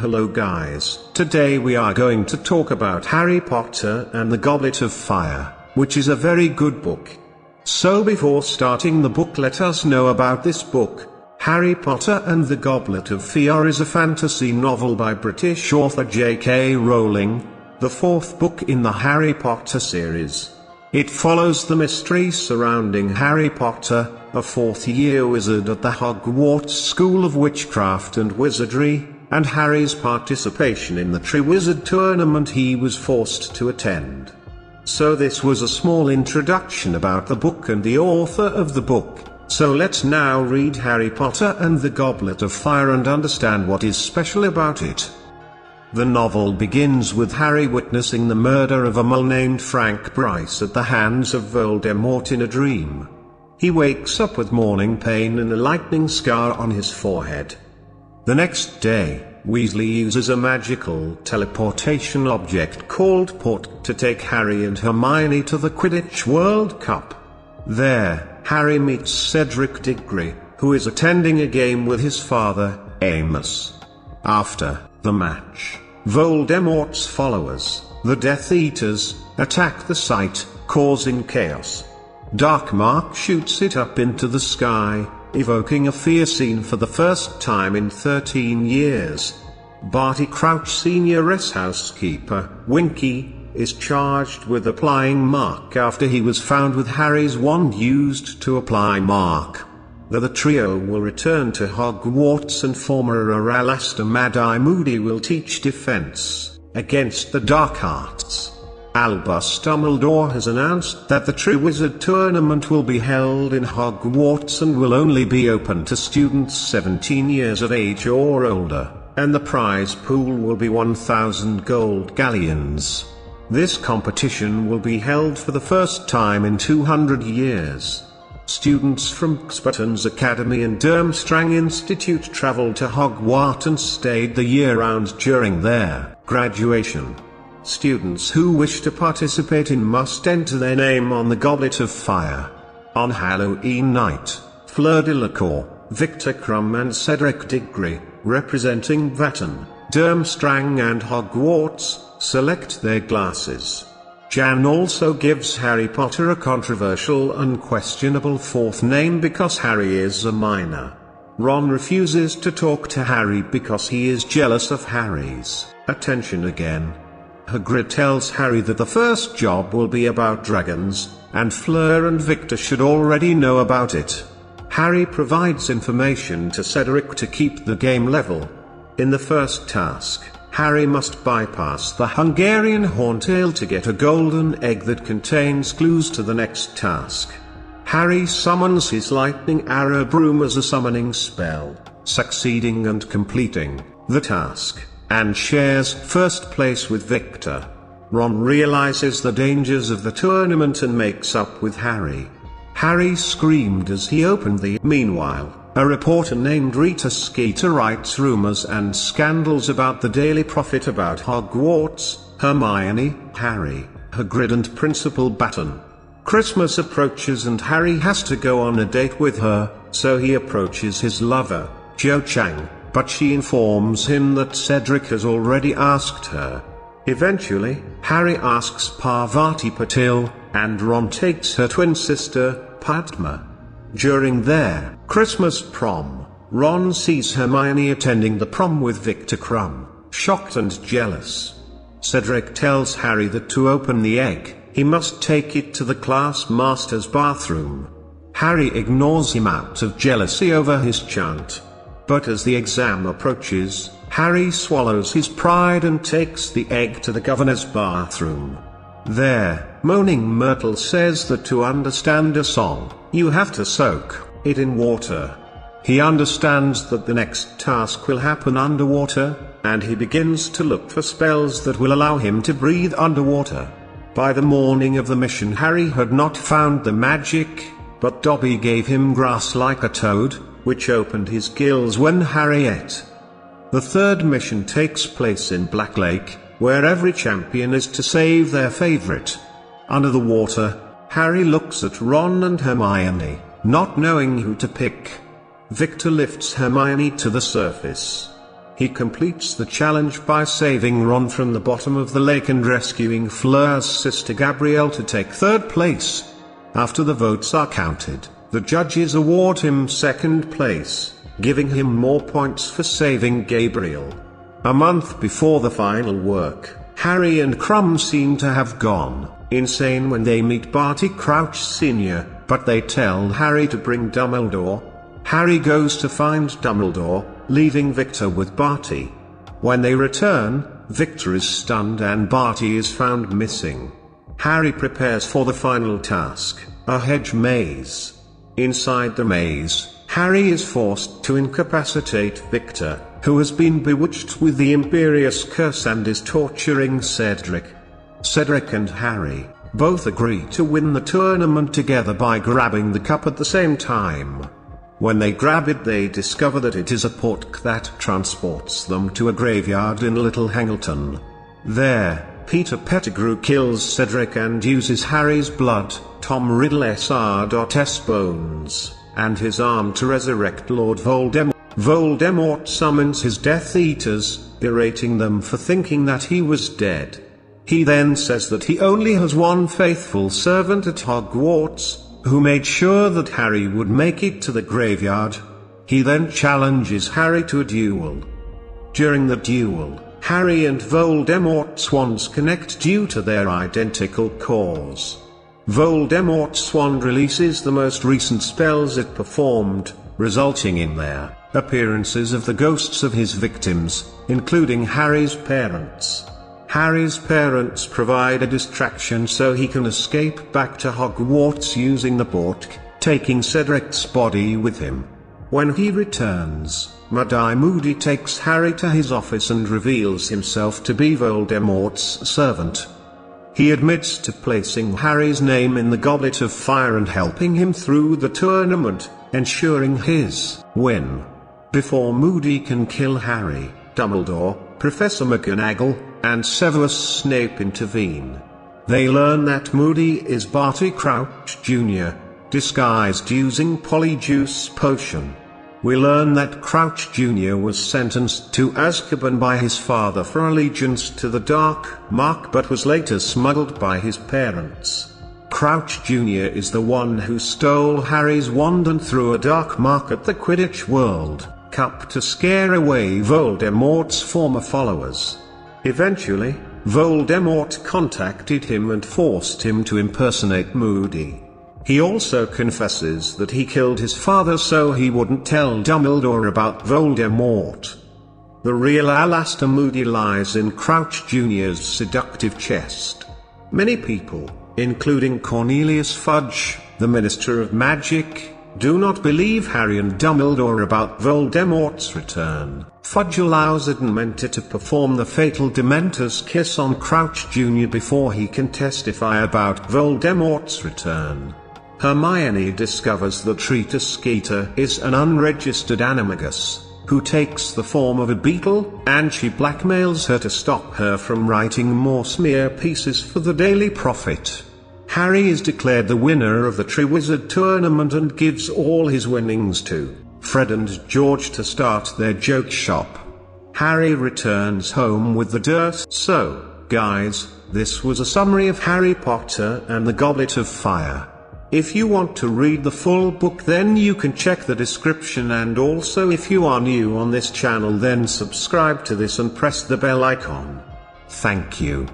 Hello guys, today we are going to talk about Harry Potter and the Goblet of Fire, which is a very good book. So before starting the book, let us know about this book. Harry Potter and the Goblet of Fire is a fantasy novel by British author JK Rowling, the fourth book in the Harry Potter series. It follows the mystery surrounding Harry Potter, a fourth-year wizard at the Hogwarts School of Witchcraft and Wizardry, and Harry's participation in the Triwizard Tournament he was forced to attend. So this was a small introduction about the book and the author of the book. So let's now read Harry Potter and the Goblet of Fire and understand what is special about it. The novel begins with Harry witnessing the murder of a mole named Frank Bryce at the hands of Voldemort in a dream. He wakes up with morning pain and a lightning scar on his forehead. The next day, Weasley uses a magical teleportation object called Port to take Harry and Hermione to the Quidditch World Cup. There, Harry meets Cedric Diggory, who is attending a game with his father, Amos. After the match, Voldemort's followers, the Death Eaters, attack the site, causing chaos. Darkmark shoots it up into the sky, evoking a fear scene for the first time in 13 years. Barty Crouch Senior's housekeeper, Winky, is charged with applying Mark after he was found with Harry's wand used to apply Mark. The trio will return to Hogwarts and former Alastair Mad-Eye Moody will teach defense against the dark arts. Albus Dumbledore has announced that the Triwizard Tournament will be held in Hogwarts and will only be open to students 17 years of age or older, and the prize pool will be 1,000 gold galleons. This competition will be held for the first time in 200 years. Students from Xputons Academy and Durmstrang Institute traveled to Hogwarts and stayed the year round during their graduation. Students who wish to participate must enter their name on the Goblet of Fire. On Halloween night, Fleur Delacour, Victor Crumb and Cedric Diggory, representing Vatten, Durmstrang and Hogwarts, select their glasses. Jan also gives Harry Potter a controversial unquestionable fourth name because Harry is a minor. Ron refuses to talk to Harry because he is jealous of Harry's attention again. Hagrid tells Harry that the first job will be about dragons, and Fleur and Victor should already know about it. Harry provides information to Cedric to keep the game level. In the first task, Harry must bypass the Hungarian Horntail to get a golden egg that contains clues to the next task. Harry summons his lightning arrow broom as a summoning spell, succeeding and completing the task, and shares first place with Victor. Ron realizes the dangers of the tournament and makes up with Harry. Harry screamed as he opened the. Meanwhile, a reporter named Rita Skeeter writes rumors and scandals about the Daily Prophet about Hogwarts, Hermione, Harry, Hagrid and Principal Batten. Christmas approaches and Harry has to go on a date with her, so he approaches his lover, Cho Chang, but she informs him that Cedric has already asked her. Eventually, Harry asks Parvati Patil, and Ron takes her twin sister, Padma. During their Christmas prom, Ron sees Hermione attending the prom with Victor Crumb, shocked and jealous. Cedric tells Harry that to open the egg, he must take it to the class master's bathroom. Harry ignores him out of jealousy over his chant. But as the exam approaches, Harry swallows his pride and takes the egg to the governor's bathroom. There, Moaning Myrtle says that to understand a song, you have to soak it in water. He understands that the next task will happen underwater, and he begins to look for spells that will allow him to breathe underwater. By the morning of the mission, Harry had not found the magic, but Dobby gave him grass like a toad, which opened his gills when Harry ate. The third mission takes place in Black Lake, where every champion is to save their favorite. Under the water, Harry looks at Ron and Hermione, not knowing who to pick. Victor lifts Hermione to the surface. He completes the challenge by saving Ron from the bottom of the lake and rescuing Fleur's sister Gabrielle to take third place. After the votes are counted, the judges award him second place, giving him more points for saving Gabrielle. A month before the final work, Harry and Crumb seem to have gone insane when they meet Barty Crouch Sr., but they tell Harry to bring Dumbledore. Harry goes to find Dumbledore, leaving Victor with Barty. When they return, Victor is stunned and Barty is found missing. Harry prepares for the final task, a hedge maze. Inside the maze, Harry is forced to incapacitate Victor, who has been bewitched with the Imperious Curse and is torturing Cedric. Cedric and Harry both agree to win the tournament together by grabbing the cup at the same time. When they grab it, they discover that it is a portkey that transports them to a graveyard in Little Hangleton. There, Peter Pettigrew kills Cedric and uses Harry's blood, Tom Riddle's R.S. bones, and his arm to resurrect Lord Voldemort. Voldemort summons his Death Eaters, berating them for thinking that he was dead. He then says that he only has one faithful servant at Hogwarts, who made sure that Harry would make it to the graveyard. He then challenges Harry to a duel. During the duel, Harry and Voldemort's wands connect due to their identical cause. Voldemort's wand releases the most recent spells it performed, resulting in their appearances of the ghosts of his victims, including Harry's parents. Harry's parents provide a distraction so he can escape back to Hogwarts using the portkey, taking Cedric's body with him. When he returns, Mad-Eye Moody takes Harry to his office and reveals himself to be Voldemort's servant. He admits to placing Harry's name in the Goblet of Fire and helping him through the tournament, ensuring his win. Before Moody can kill Harry, Dumbledore, Professor McGonagall, and Severus Snape intervene. They learn that Moody is Barty Crouch Jr., disguised using Polyjuice Potion. We learn that Crouch Jr. was sentenced to Azkaban by his father for allegiance to the Dark Mark but was later smuggled by his parents. Crouch Jr. is the one who stole Harry's wand and threw a Dark Mark at the Quidditch World Cup to scare away Voldemort's former followers. Eventually, Voldemort contacted him and forced him to impersonate Moody. He also confesses that he killed his father so he wouldn't tell Dumbledore about Voldemort. The real Alastor Moody lies in Crouch Jr.'s seductive chest. Many people, including Cornelius Fudge, the Minister of Magic, do not believe Harry and Dumbledore about Voldemort's return. Fudge allows Ed and Mentor to perform the fatal Dementor's kiss on Crouch Jr. before he can testify about Voldemort's return. Hermione discovers that Rita Skeeter is an unregistered animagus, who takes the form of a beetle, and she blackmails her to stop her from writing more smear pieces for the Daily Prophet. Harry is declared the winner of the Triwizard Tournament and gives all his winnings to Fred and George to start their joke shop. Harry returns home with the dirt. So, guys, this was a summary of Harry Potter and the Goblet of Fire. If you want to read the full book, then you can check the description, and also if you are new on this channel, then subscribe to this and press the bell icon. Thank you.